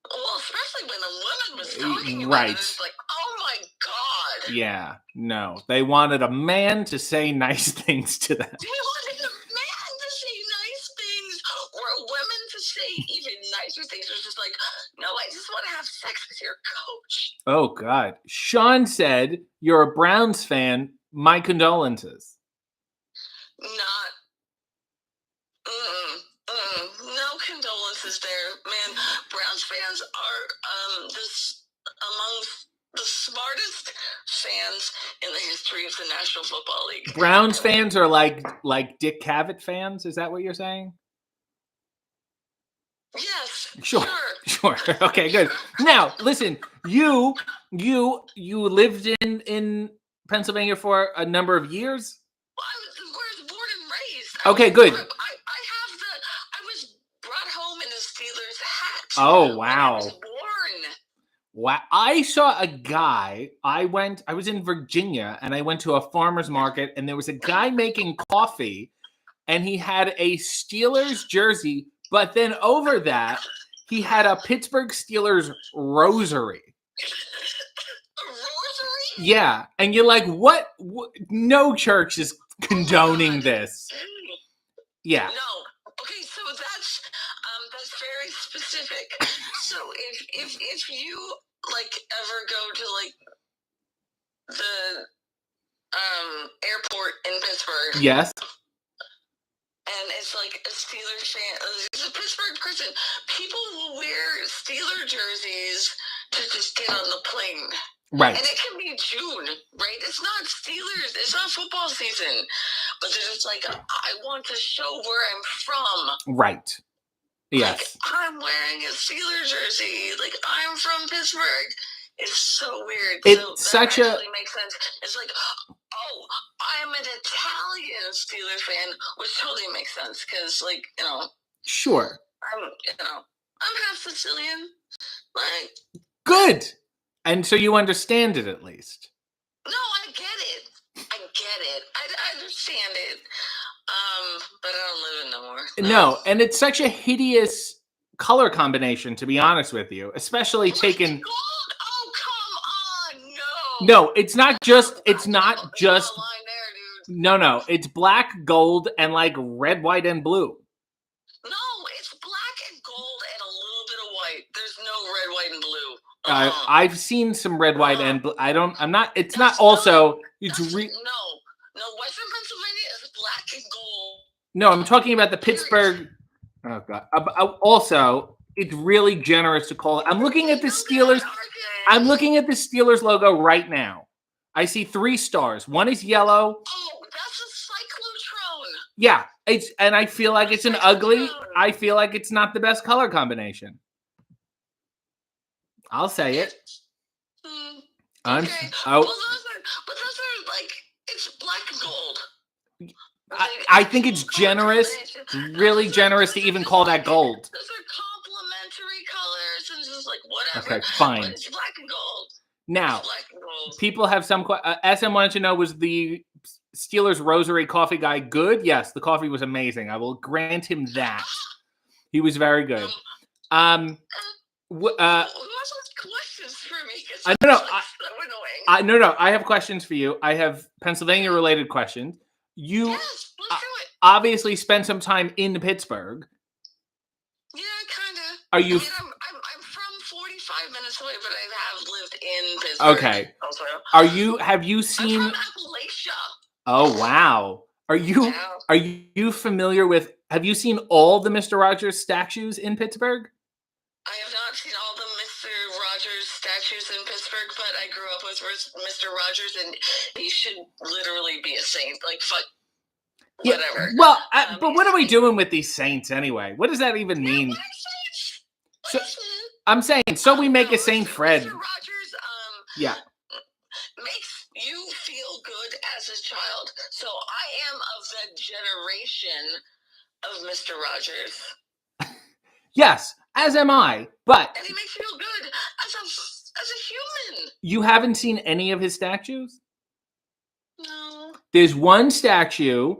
Well, especially when a woman was talking about it, it's like, oh my God. Yeah, no. They wanted a man to say nice things to them. They wanted a man to say nice things, or a woman to say even nicer things. It was just like, no, I just want to have sex with your coach. Oh, God. Sean said, you're a Browns fan. My condolences. No condolences there, man. Browns fans are among the smartest fans in the history of the National Football League. Browns fans are like Dick Cavett fans? Is that what you're saying? Yes. Sure. Okay, good. Now, listen, you lived in Pennsylvania for a number of years? Well, I was born and raised. Okay, good. I was brought home in a Steelers hat. Oh, when I was wow. born. Wow. I saw a guy. I was in Virginia, and I went to a farmer's market, and there was a guy making coffee, and he had a Steelers jersey, but then over that, he had a Pittsburgh Steelers rosary. A rosary? Yeah, and you're like, what? No church is condoning this. Yeah. No. Okay, so that's very specific. So if you like ever go to like the airport in Pittsburgh. Yes. And it's like a Steelers fan. It's a Pittsburgh person. People will wear Steeler jerseys to just get on the plane. Right. And it can be June, right? It's not Steelers. It's not football season. But they're just like, I want to show where I'm from. Right. Yes. Like, I'm wearing a Steeler jersey. Like, I'm from Pittsburgh. It's so weird. It's so that such actually makes sense. It's like, oh, I'm an Italian Steelers fan, which totally makes sense because, like, you know. Sure. I'm half Sicilian. Like. Good. And so you understand it at least. No, I get it. I understand it. But I don't live in no more. No, and it's such a hideous color combination, to be honest with you, especially taken. Gold? Oh, come on, no. No, it's not just. It's not just. No, it's black, gold, and like red, white, and blue. No, it's black and gold and a little bit of white. There's no red, white, and blue. I've seen some red, white, and blue. I'm not. It's not also. It's no. Western Pennsylvania is black and gold. No, I'm talking about the Pittsburgh. Oh God. Also, it's really generous to call it. I'm looking at the Steelers. I'm looking at the Steelers logo right now. I see 3 stars. One is yellow. Oh, that's a cyclotron. Yeah, and I feel like it's an ugly. I feel like it's not the best color combination. I'll say it. Okay. Well, those are like, it's black and gold. I think it's generous, really generous to even call that gold. Those are complementary colors, and it's just like whatever. Okay, fine. But it's black and gold. Now, people have some. SM wanted to know, was the Steelers Rosary coffee guy good? Yes, the coffee was amazing. I will grant him that. He was very good. Who has questions for me? I don't know. So annoying. No. I have questions for you. I have Pennsylvania-related questions. You let's do it. Obviously spent some time in Pittsburgh. Yeah, kind of. Are you? I'm from 45 minutes away, but I have lived in Pittsburgh. Okay. Also. Have you seen? I'm from Appalachia. Oh wow. Are you familiar with? Have you seen all the Mr. Rogers statues in Pittsburgh? I have not seen all the Mr. Rogers statues in Pittsburgh, but I grew up with Mr. Rogers, and he should literally be a saint. Like, fuck, whatever. Yeah, well, but what are we doing with these saints anyway? What does that even mean? Black saints. So, I'm saying, so we make a Saint Fred. Mr. Rogers, makes you feel good as a child. So I am of the generation of Mr. Rogers. Yes, as am I, but... And he makes you feel good as a human. You haven't seen any of his statues? No. There's one statue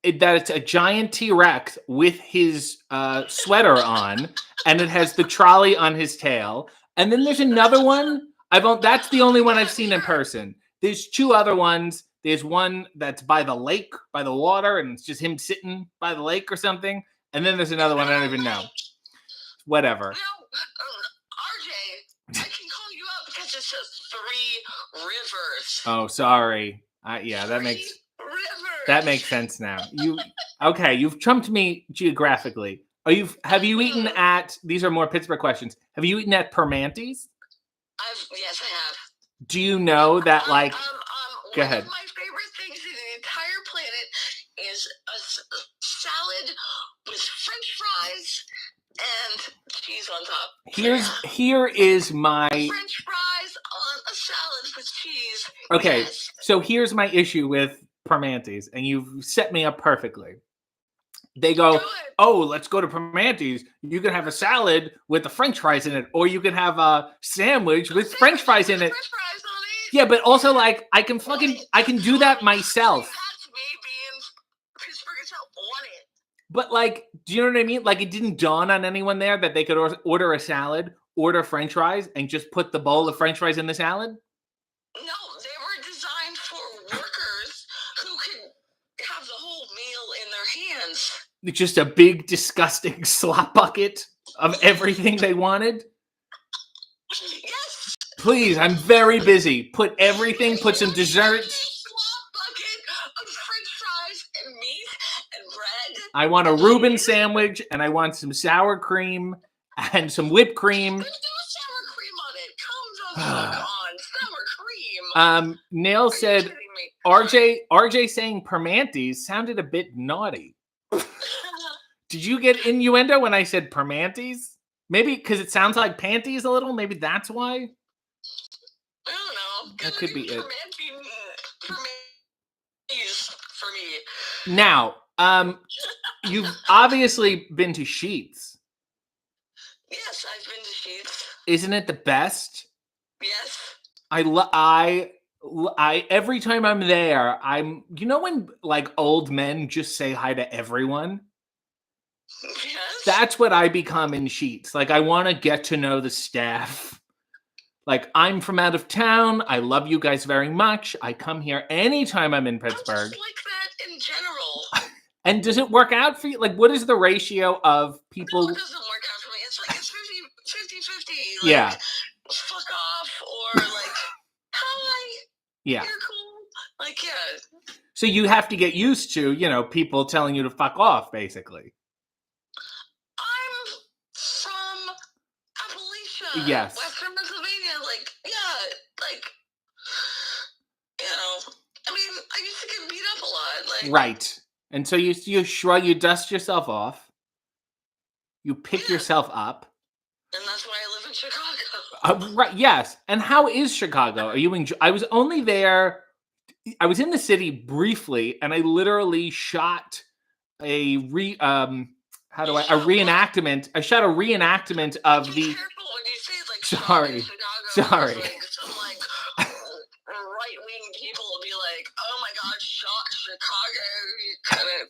that it's a giant T-Rex with his sweater on, and it has the trolley on his tail. And then there's another one. That's the only one I've seen in person. There's 2 other ones. There's one that's by the lake, by the water, and it's just him sitting by the lake or something. And then there's another one I don't even know. Whatever. No, RJ, I can call you out because it says 3 rivers. Oh, sorry. That makes sense now. You've trumped me geographically. Have you eaten at? These are more Pittsburgh questions. Have you eaten at Permante's? Yes, I have. Do you know that go ahead. One of my favorite things in the entire planet is a salad with French fries and cheese on top. Here is my French fries a salad with cheese. Okay, Yes. so here's my issue with Permante's, and you've set me up perfectly. They go, oh, let's go to Permante's. You can have a salad with the French fries in it, or you can have a sandwich with French fries in it. French fries on it. Yeah, but also like I can do that myself. That's me being Pittsburgh itself on it. But like, do you know what I mean? Like, it didn't dawn on anyone there that they could order a salad, order French fries, and just put the bowl of French fries in the salad. No, they were designed for workers who could have the whole meal in their hands. Just a big, disgusting slop bucket of everything they wanted. Yes. Please, I'm very busy. Put everything. Put some dessert. Slop bucket of French fries and meat and bread. I want a Reuben sandwich, and I want some sour cream and some whipped cream. There's no sour cream on it. Come the fuck on, sour cream. Nail said RJ saying Permante's sounded a bit naughty. Did you get innuendo when I said Permante's? Maybe because it sounds like panties a little. Maybe that's why. I don't know. That could be it. Permante's for me. Now, you've obviously been to Sheetz. Yes, I've been to Sheetz. Isn't it the best? Yes. I every time I'm there, you know when like old men just say hi to everyone? Yes. That's what I become in Sheetz. Like, I want to get to know the staff. Like, I'm from out of town. I love you guys very much. I come here anytime I'm in Pittsburgh. I'm just like that in general. And does it work out for you? Like, what is the ratio of people? No, it doesn't work out for me. It's like it's 50-50. Like, yeah. Fuck off or like, hi. Yeah. You're cool. Like, yeah. So you have to get used to, people telling you to fuck off, basically. I'm from Appalachia. Yes. Western Pennsylvania. Like, yeah. Like, I mean, I used to get beat up a lot. Like, right. And so you shrug, you dust yourself off. You pick yourself up. And that's why I live in Chicago. Right, yes. And how is Chicago? Are you I was only there, I was in the city briefly, and I literally shot a reenactment. I shot a reenactment of the. Be careful when you say like sorry. Like, some like right-wing people will be like, "Oh my God, shot Chicago!"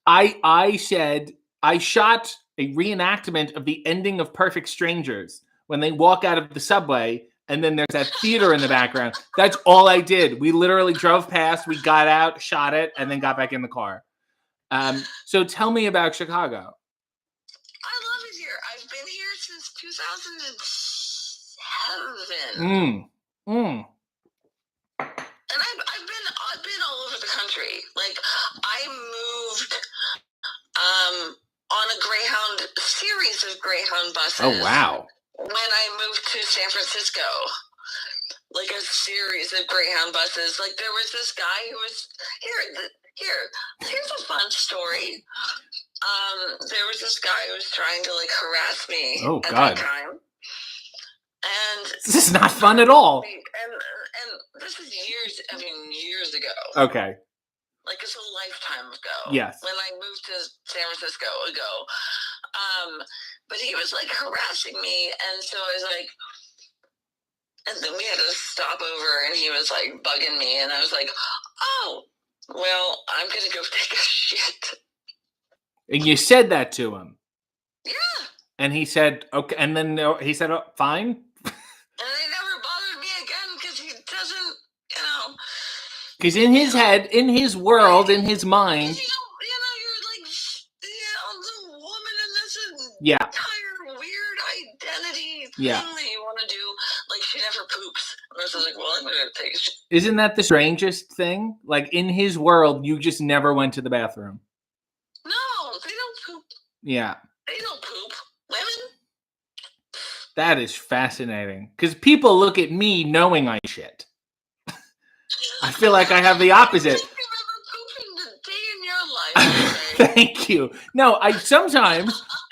I said I shot a reenactment of the ending of Perfect Strangers when they walk out of the subway and then there's that theater in the background. That's all I did. We literally drove past, we got out, shot it, and then got back in the car. So tell me about Chicago. I love it here. I've been here since 2007. And I've been all over the country. Like, I moved on a series of Greyhound buses. Oh, wow. When I moved to San Francisco, like a series of Greyhound buses. Like, there was this guy who was here's a fun story. There was this guy who was trying to like harass me at that time. And this is not fun at all. And this is years ago. Okay. Like, it's a lifetime ago. Yes. When I moved to San Francisco ago. But he was, like, harassing me, and so I was like, and then we had to stop over, and he was, like, bugging me, and I was like, oh, well, I'm gonna go take a shit. And you said that to him? Yeah. And he said, okay, and then he said, oh, fine? And he never bothered me again, because he doesn't, Because in his head, in his world, in his mind. You're like, the woman in this entire weird identity thing that you want to do. Like, she never poops. And I was like, well, I'm going to take a shit. Isn't that the strangest thing? Like, in his world, you just never went to the bathroom. No, they don't poop. Yeah. They don't poop. Women? That is fascinating. Because people look at me knowing I shit. I feel like I have the opposite. You've ever pooped in the day in your life. Thank you. No,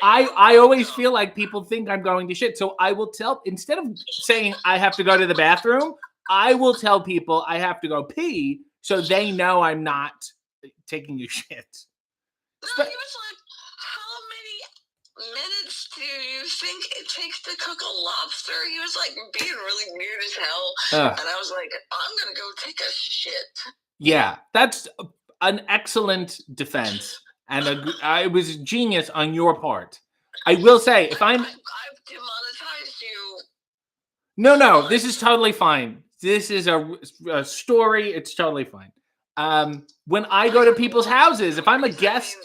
I always feel like people think I'm going to shit. So I will tell, instead of saying I have to go to the bathroom, I will tell people I have to go pee so they know I'm not taking a shit. No, he was like, how many minutes do you think it takes to cook a lobster? He was like being really weird as hell. And I was like, I'm going to go take a shit. Yeah, that's an excellent defense. And it was genius on your part. I will say, if I've demonetized you. No, this is totally fine. This is a story. It's totally fine. When I go to people's houses, if I'm a guest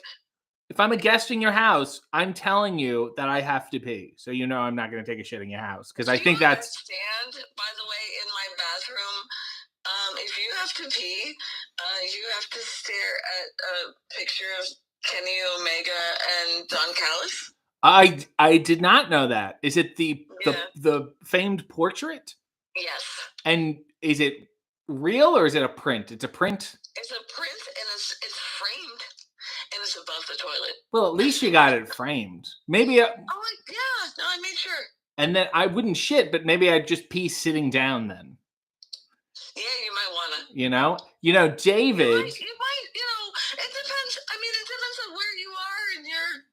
in your house, I'm telling you that I have to pee. So you know I'm not going to take a shit in your house because I think that's. Stand, by the way, in my bathroom. If you have to pee, you have to stare at a picture of Kenny Omega and Don Callis. I did not know that. Is it the famed portrait? Yes. And is it real or is it a print? It's a print. It's a print and it's framed and it's above the toilet. Well, at least you got it framed. Maybe. Yeah. No, I made sure. And then I wouldn't shit, but maybe I'd just pee sitting down then. Yeah, you might wanna. David. You might. It depends. I mean, it depends on where you are and your.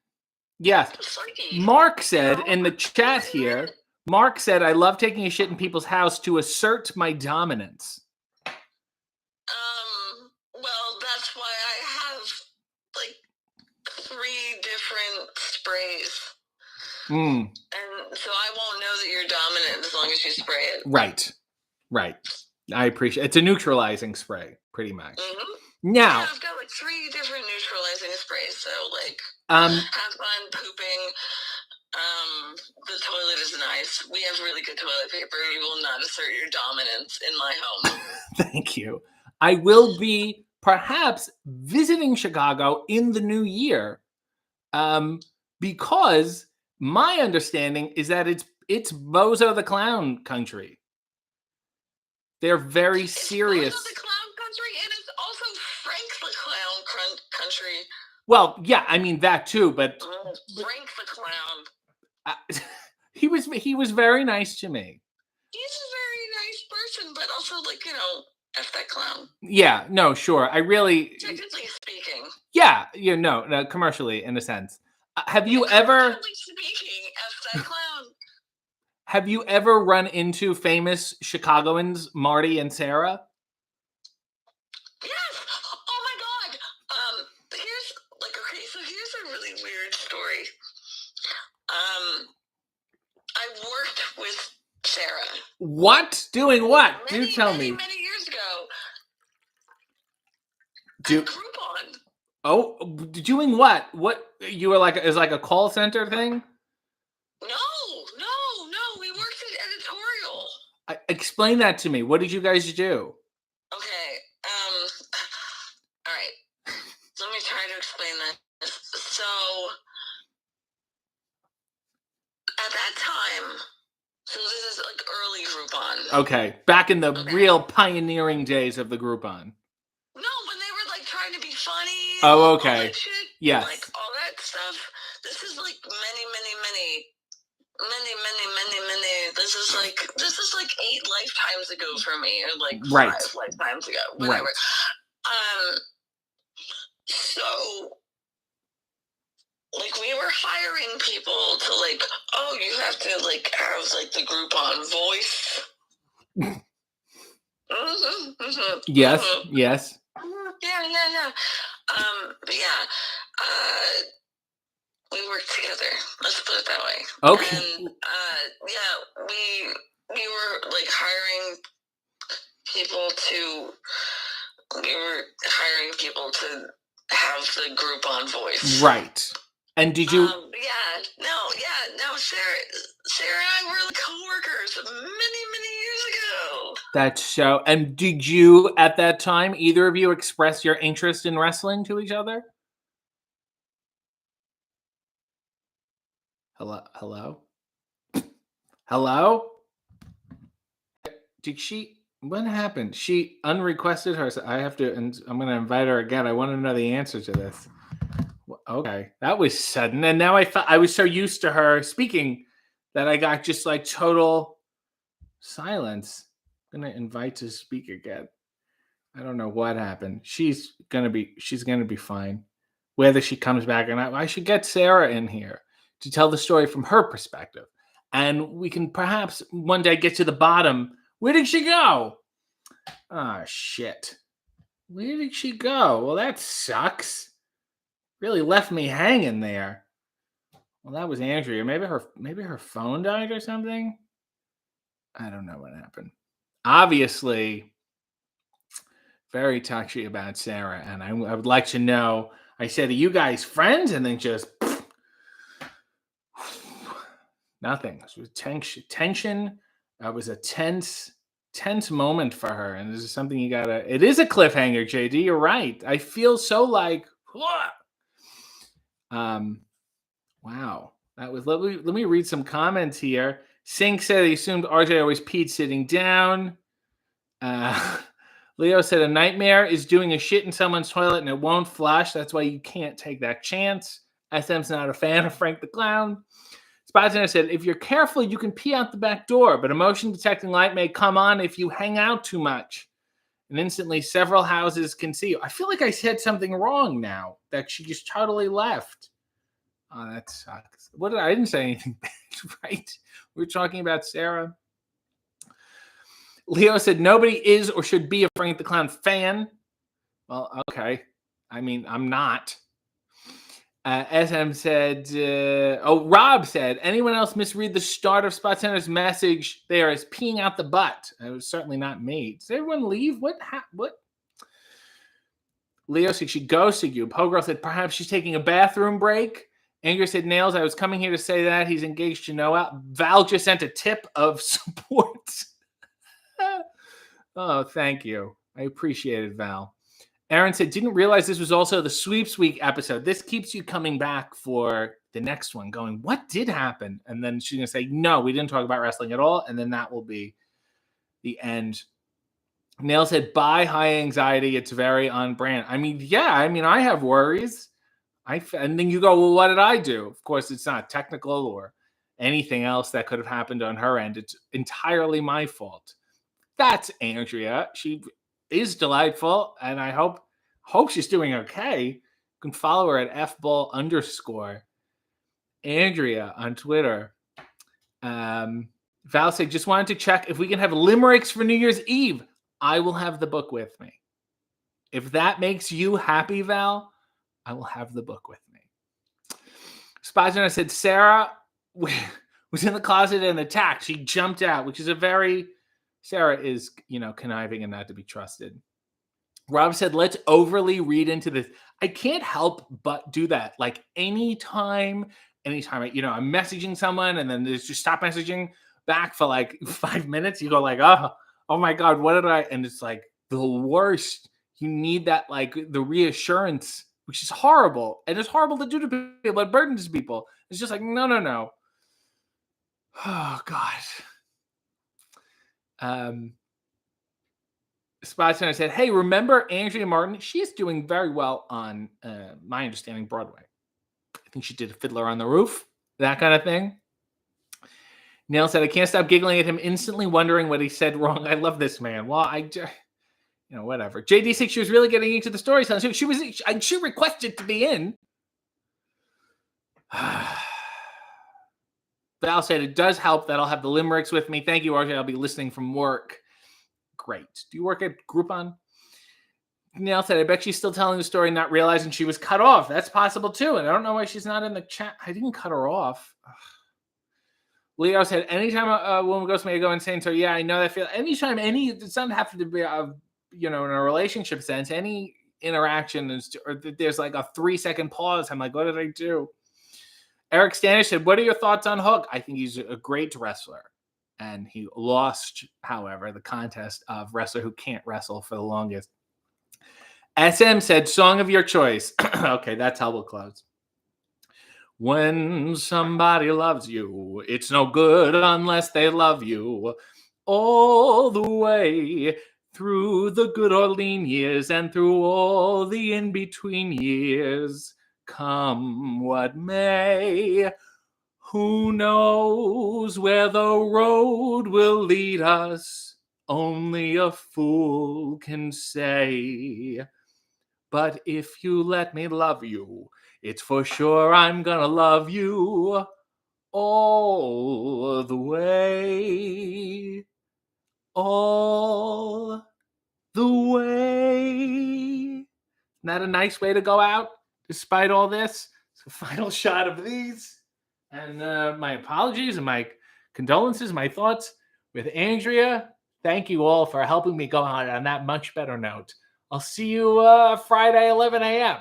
Yes. Psyche. Mark said in the chat here. Mark said, "I love taking a shit in people's house to assert my dominance." Well, that's why I have like 3 different sprays. And so I won't know that you're dominant as long as you spray it. Right. I appreciate it. It's a neutralizing spray, pretty much. Mm-hmm. Now, I've got like 3 different neutralizing sprays. So like, have fun pooping. The toilet is nice. We have really good toilet paper. You will not assert your dominance in my home. Thank you. I will be perhaps visiting Chicago in the new year, because my understanding is that it's Bozo the Clown country. They're very serious. Bozo the Clown country, and it's also Frank the Clown country. Well, yeah, I mean that too, but Frank the Clown. He was very nice to me. He's a very nice person, but also F that clown. Yeah, no, sure. I really. Technically speaking. Yeah, no, commercially in a sense. Have you ever? Technically speaking, F that clown. Have you ever run into famous Chicagoans, Marty and Sarah? Yes. Oh my God. Here's here's a really weird story. I worked with Sarah. What? Doing what? Do tell me. Many years ago. At Groupon. Oh, doing what? What you were like? Is like a call center thing? No. We worked at editorial. Explain that to me. What did you guys do? Okay. All right. Let me try to explain that. So, at that time, so this is like early Groupon. Okay, back in the real pioneering days of the Groupon. No, when they were like trying to be funny. Oh, okay. All that shit, yes. Like all that stuff. This is like many. This is like 8 lifetimes ago for me, or like 5 lifetimes ago, whatever. Right. So, like, we were hiring people to like, you have to like have like the Groupon voice. Yes. Yeah. We worked together. Let's put it that way. Okay. And we were like hiring people to have the Groupon voice. Right. And did you? Sarah and I were like coworkers many years ago. That's so. And did you at that time either of you express your interest in wrestling to each other? Hello? Did she? What happened? She unrequested her. So I have to, and I'm going to invite her again. I want to know the answer to this. okay. That was sudden. And now I was so used to her speaking that I got just like total silence. I'm gonna invite to speak again. I don't know what happened. She's gonna be fine. Whether she comes back or not, I should get Sarah in here to tell the story from her perspective. And we can perhaps one day get to the bottom. Where did she go? Ah, shit. Where did she go? Well, that sucks. Really left me hanging there. Well, that was Andrea. Maybe her phone died or something. I don't know what happened. Obviously, very touchy about Sarah, and I would like to know. I said, "Are you guys friends?" And then just nothing. It was tension. That was a tense moment for her, and this is something you gotta. It is a cliffhanger, JD. You're right. I feel so like, wow. That was. Let me read some comments here. Sink said he assumed RJ always peed sitting down. Uh, Leo said a nightmare is doing a shit in someone's toilet and it won't flush. That's why you can't take that chance. SM's not a fan of Frank the Clown. Spotzner said, if you're careful, you can pee out the back door, but a motion detecting light may come on if you hang out too much. And instantly, several houses can see you. I feel like I said something wrong now, that she just totally left. Oh, that sucks. I didn't say anything bad, right? We were talking about Sarah. Leo said, nobody is or should be a Frank the Clown fan. Well, okay. I mean, I'm not. SM said, Rob said, anyone else misread the start of SpotCenter's message there as peeing out the butt? It was certainly not me. Did everyone leave? What? Leo said, she ghosted you. Pogirl said, perhaps she's taking a bathroom break. Anger said, Nails, I was coming here to say that. He's engaged to Noah. Val just sent a tip of support. Oh, thank you. I appreciate it, Val. Aaron said, didn't realize this was also the Sweeps Week episode. This keeps you coming back for the next one, going, what did happen? And then she's going to say, no, we didn't talk about wrestling at all. And then that will be the end. Nail said, bye, high anxiety. It's very on brand. I mean, yeah, I have worries. And then you go, well, what did I do? Of course, it's not technical or anything else that could have happened on her end. It's entirely my fault. That's Andrea. She is delightful, and I hope she's doing okay. You can follow her at fball_. Andrea on Twitter. Val said, just wanted to check if we can have limericks for New Year's Eve. I will have the book with me. If that makes you happy, Val, I will have the book with me. Spazner said, Sarah was in the closet and attacked. She jumped out, which is Sarah is, conniving and not to be trusted. Rob said, let's overly read into this. I can't help but do that. Like anytime, I'm messaging someone and then there's just stop messaging back for like 5 minutes. You go like, oh my God, what did I? And it's like the worst. You need that, like the reassurance, which is horrible. And it's horrible to do to people. It burdens people. It's just like, no. Oh God. Spots and I said, hey, remember Andrea Martin? She's doing very well on, my understanding, Broadway. I think she did Fiddler on the Roof, that kind of thing. Neil said, I can't stop giggling at him, instantly wondering what he said wrong. I love this man. Well, whatever. JD6, she was really getting into the story. So she requested to be in. Val said, it does help that I'll have the limericks with me. Thank you, RJ. I'll be listening from work. Great. Do you work at Groupon? Neil said, I bet she's still telling the story, not realizing she was cut off. That's possible too. And I don't know why she's not in the chat. I didn't cut her off. Ugh. Leo said, anytime a woman goes to me, I go insane. So yeah, I know that feel. Anytime it doesn't have to be, in a relationship sense, any interaction or there's like a 3-second pause. I'm like, what did I do? Eric Stanish said, what are your thoughts on Hook? I think he's a great wrestler. And he lost, however, the contest of wrestler who can't wrestle for the longest. SM said, song of your choice. Okay, that's how we'll close. When somebody loves you, it's no good unless they love you. All the way through the good or lean years and through all the in-between years. come what may. Who knows where the road will lead us? Only a fool can say. But if you let me love you, it's for sure I'm gonna love you all the way. All the way. Isn't that a nice way to go out, despite all this? It's a final shot of these. And my apologies and my condolences, my thoughts with Andrea. Thank you all for helping me go out on that much better note. I'll see you Friday, 11 a.m.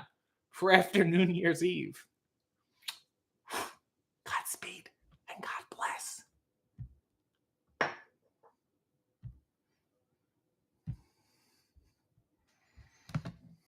for after New Year's Eve.